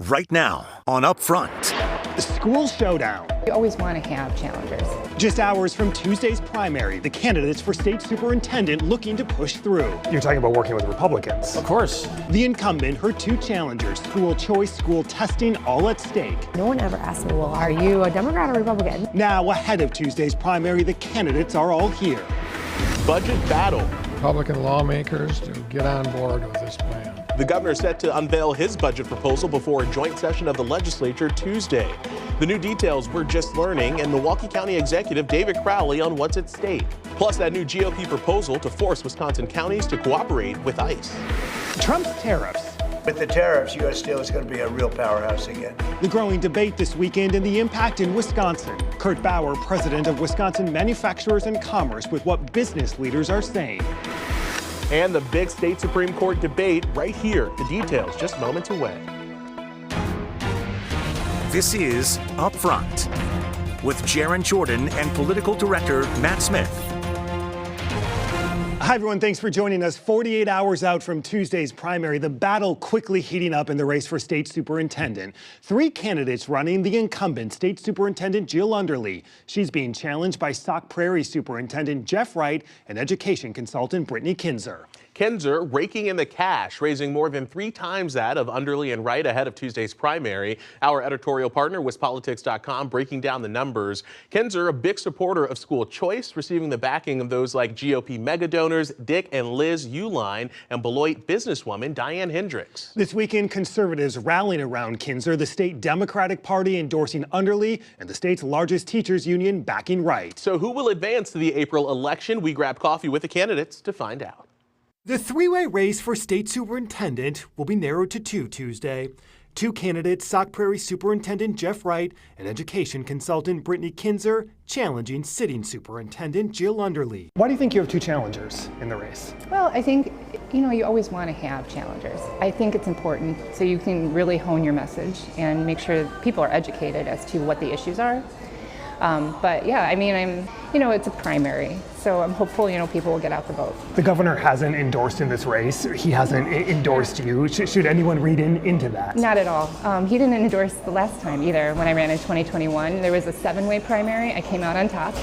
Right now on Upfront. The school showdown. You always want to have challengers. Just hours from Tuesday's primary, the candidates for state superintendent looking to push through. You're talking about working with Republicans. Of course. The incumbent, her two challengers, school choice, school testing, all at stake. No one ever asked me, well, are you a Democrat or Republican? Now, ahead of Tuesday's primary, the candidates are all here. Budget battle. Republican lawmakers to get on board with this plan. The governor set to unveil his budget proposal before a joint session of the legislature Tuesday. The new details we're just learning, and Milwaukee County Executive David Crowley on what's at stake. Plus, that new GOP proposal to force Wisconsin counties to cooperate with ICE. Trump's tariffs. With the tariffs, U.S. Steel is going to be a real powerhouse again. The growing debate this weekend and the impact in Wisconsin. Kurt Bauer, president of Wisconsin Manufacturers and Commerce, with what business leaders are saying. And the big state Supreme Court debate right here. The details just moments away. This is Upfront with Jaron Jordan and political director Matt Smith. Hi, everyone. Thanks for joining us. 48 hours out from Tuesday's primary, the battle quickly heating up in the race for state superintendent. Three candidates running: the incumbent state superintendent Jill Underly. She's being challenged by Sauk Prairie Superintendent Jeff Wright and education consultant Brittany Kinzer. Kinzer raking in the cash, raising more than 3 times that of Underly and Wright ahead of Tuesday's primary. Our editorial partner, WisPolitics.com, breaking down the numbers. Kinzer, a big supporter of school choice, receiving the backing of those like GOP mega donors Dick and Liz Uline and Beloit businesswoman Diane Hendricks. This weekend, conservatives rallying around Kinzer, the state Democratic Party endorsing Underly, and the state's largest teachers union backing Wright. So who will advance to the April election? We grab coffee with the candidates to find out. The three-way race for state superintendent will be narrowed to 2 Tuesday. Two candidates, Sauk Prairie Superintendent Jeff Wright and education consultant Brittany Kinzer, challenging sitting superintendent Jill Underly. Why do you think you have two challengers in the race? Well, I think, you always want to have challengers. I think it's important so you can really hone your message and make sure that people are educated as to what the issues are. But yeah, it's a primary, so I'm hopeful, people will get out the vote. The governor hasn't endorsed in this race. He hasn't endorsed you. Should anyone read into that? Not at all. He didn't endorse the last time either. When I ran in 2021, there was a 7-way primary. I came out on top.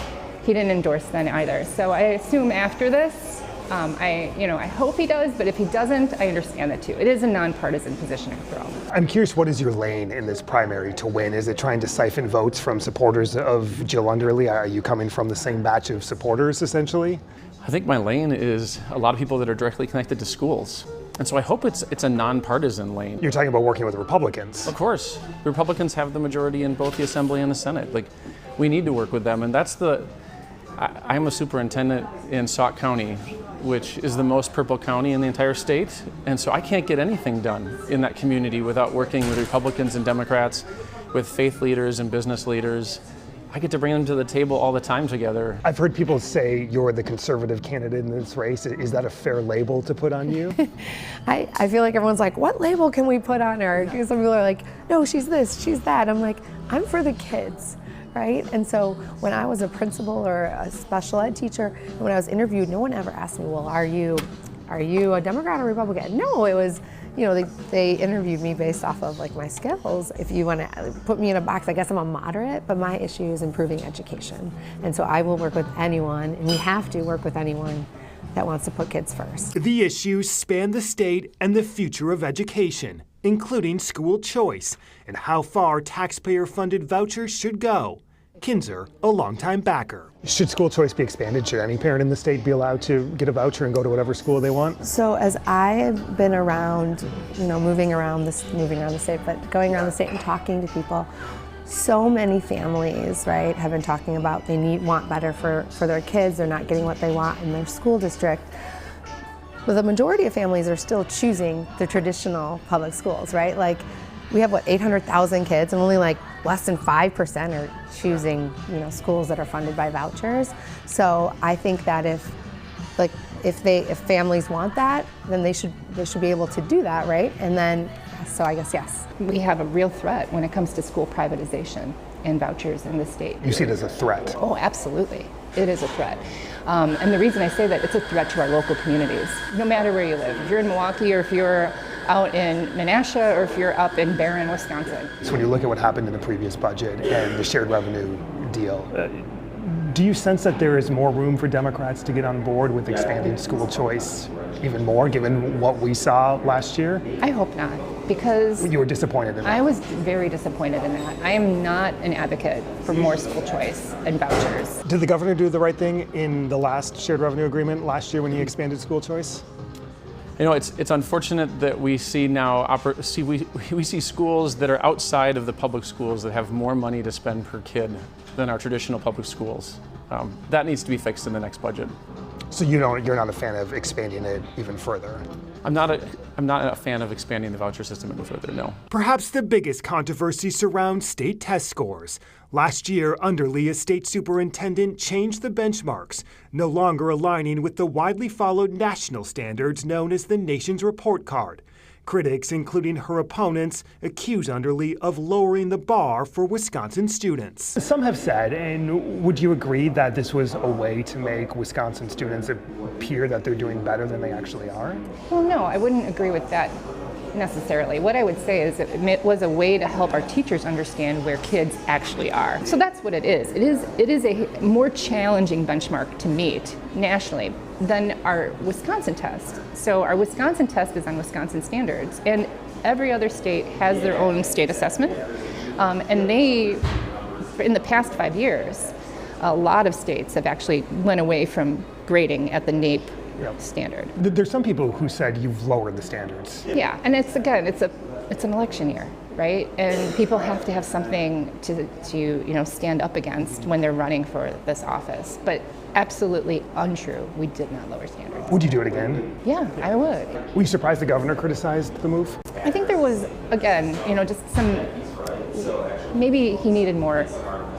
He didn't endorse then either. So I assume after this, I hope he does, but if he doesn't, I understand that too. It is a nonpartisan position after all. I'm curious, what is your lane in this primary to win? Is it trying to siphon votes from supporters of Jill Underly? Are you coming from the same batch of supporters, essentially? I think my lane is a lot of people that are directly connected to schools. And so I hope it's a nonpartisan lane. You're talking about working with Republicans. Of course. The Republicans have the majority in both the Assembly and the Senate. We need to work with them. And I'm a superintendent in Sauk County, which is the most purple county in the entire state. And so I can't get anything done in that community without working with Republicans and Democrats, with faith leaders and business leaders. I get to bring them to the table all the time together. I've heard people say you're the conservative candidate in this race. Is that a fair label to put on you? I feel like everyone's like, what label can we put on her? Because some people are like, no, she's this, she's that. I'm like, I'm for the kids. Right? And so when I was a principal or a special ed teacher, and when I was interviewed, no one ever asked me, well, are you a Democrat or Republican? No, it was, they interviewed me based off of my skills. If you want to put me in a box, I guess I'm a moderate, but my issue is improving education. And so I will work with anyone, and we have to work with anyone that wants to put kids first. The issues span the state and the future of education, including school choice and how far taxpayer-funded vouchers should go. Kinzer, a longtime backer. Should school choice be expanded? Should any parent in the state be allowed to get a voucher and go to whatever school they want? So as I have been around, moving around the state, but going around the state and talking to people, so many families, right, have been talking about they want better for their kids. They're not getting what they want in their school district. But the majority of families are still choosing the traditional public schools, right? We have 800,000 kids, and only less than 5% are choosing, schools that are funded by vouchers. So I think that if families want that, then they should be able to do that, right? And then, so I guess yes. We have a real threat when it comes to school privatization and vouchers in the state. You see it as a threat? Oh, absolutely. It is a threat. And the reason I say that, it's a threat to our local communities. No matter where you live, if you're in Milwaukee or if you're out in Menasha or if you're up in Barron, Wisconsin. So when you look at what happened in the previous budget and the shared revenue deal, do you sense that there is more room for Democrats to get on board with expanding school choice even more, given what we saw last year? I hope not, because You were disappointed in that. I was very disappointed in that. I am not an advocate for more school choice and vouchers. Did the governor do the right thing in the last shared revenue agreement last year when he expanded school choice? You know, it's unfortunate that we see now we see schools that are outside of the public schools that have more money to spend per kid than our traditional public schools. That needs to be fixed in the next budget. So you're not a fan of expanding it even further? I'm not a fan of expanding the voucher system any further, no. Perhaps the biggest controversy surrounds state test scores. Last year, Underly, as state superintendent, changed the benchmarks, no longer aligning with the widely followed national standards known as the nation's report card. Critics, including her opponents, accuse Underly of lowering the bar for Wisconsin students. Some have said, and would you agree, that this was a way to make Wisconsin students appear that they're doing better than they actually are? Well, no, I wouldn't agree with that necessarily. What I would say is it was a way to help our teachers understand where kids actually are. So that's what it is. It is a more challenging benchmark to meet nationally than our Wisconsin test. So our Wisconsin test is on Wisconsin standards, and every other state has their own state assessment. And they, in the past 5 years, a lot of states have actually went away from grading at the NAEP standard. There's some people who said you've lowered the standards. Yeah, and it's an election year, right? And people have to have something to stand up against when they're running for this office. But absolutely untrue. We did not lower standards. Would you do it again? Yeah, I would. Were you surprised the governor criticized the move? I think there was, again, just maybe he needed more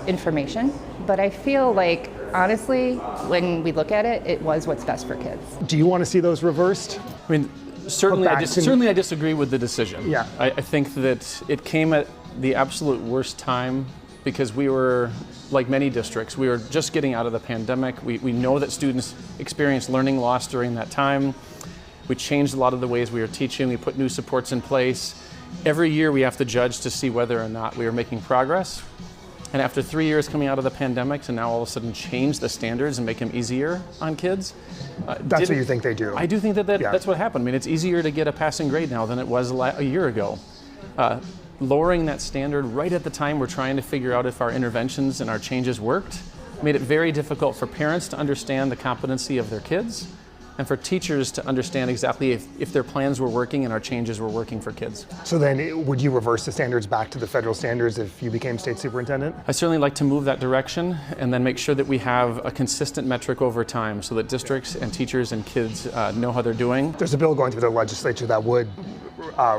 information, but I feel like, honestly, when we look at it, it was what's best for kids. Do you want to see those reversed? I mean, certainly I disagree with the decision. Yeah. I think that it came at the absolute worst time because we were, like many districts, we were just getting out of the pandemic. We know that students experienced learning loss during that time. We changed a lot of the ways we were teaching. We put new supports in place. Every year we have to judge to see whether or not we are making progress. And after 3 years coming out of the pandemic to now all of a sudden change the standards and make them easier on kids. That's what you think they do? I do think that's what happened. I mean, it's easier to get a passing grade now than it was a year ago. Lowering that standard right at the time we're trying to figure out if our interventions and our changes worked made it very difficult for parents to understand the competency of their kids and for teachers to understand exactly if their plans were working and our changes were working for kids. So then would you reverse the standards back to the federal standards if you became state superintendent? I certainly like to move that direction and then make sure that we have a consistent metric over time so that districts and teachers and kids know how they're doing. There's a bill going through the legislature that would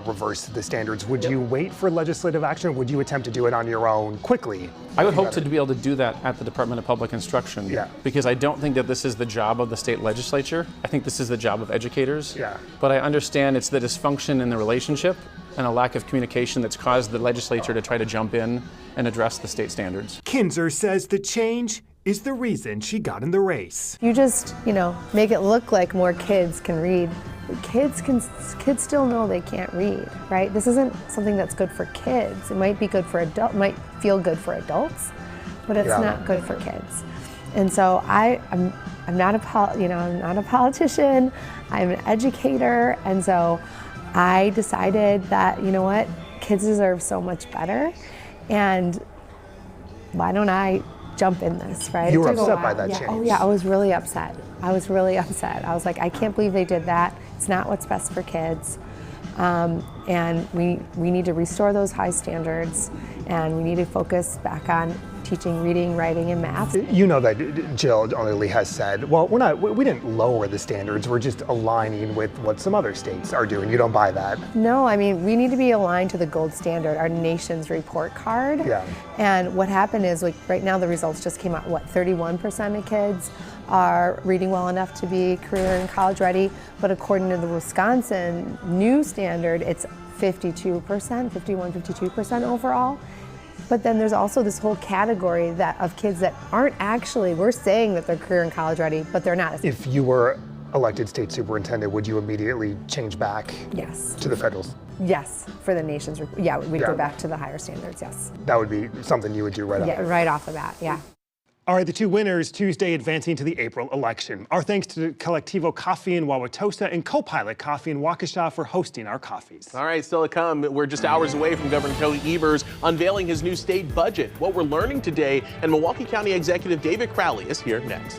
reverse the standards. Would you wait for legislative action, or would you attempt to do it on your own quickly? I would hope to be able to do that at the Department of Public Instruction, because I don't think that this is the job of the state legislature. I think this is the job of educators. But I understand it's the dysfunction in the relationship and a lack of communication that's caused the legislature to try to jump in and address the state standards. Kinzer says the change is the reason she got in the race. You just, make it look like more kids can read. Kids still know they can't read, right? This isn't something that's good for kids. It might be good for might feel good for adults, but it's not good for kids. And so I'm not a politician. I'm an educator, and so I decided that kids deserve so much better, and why don't I jump in this, right? You were upset by that change. Oh yeah, I was really upset. I was like, I can't believe they did that. It's not what's best for kids. And we need to restore those high standards, and we need to focus back on teaching reading, writing, and math. You know that Jill Underly has said, well, we didn't lower the standards, we're just aligning with what some other states are doing. You don't buy that? No, I mean, we need to be aligned to the gold standard, our nation's report card. Yeah. And what happened is, right now the results just came out, 31% of kids are reading well enough to be career and college ready, but according to the Wisconsin new standard, it's 52%, 52% overall. But then there's also this whole category of kids that aren't actually, we're saying that they're career and college ready, but they're not. If you were elected state superintendent, would you immediately change back Yes. to the federal? Yes, for the nation's, yeah, we'd Yeah. go back to the higher standards, yes. That would be something you would do right Yeah, off. right off the bat, yeah. All right, the two winners Tuesday advancing to the April election. Our thanks to Collectivo Coffee in Wauwatosa and Copilot Coffee in Waukesha for hosting our coffees. All right, still to come, we're just hours away from Governor Tony Evers unveiling his new state budget. What we're learning today, and Milwaukee County Executive David Crowley is here next.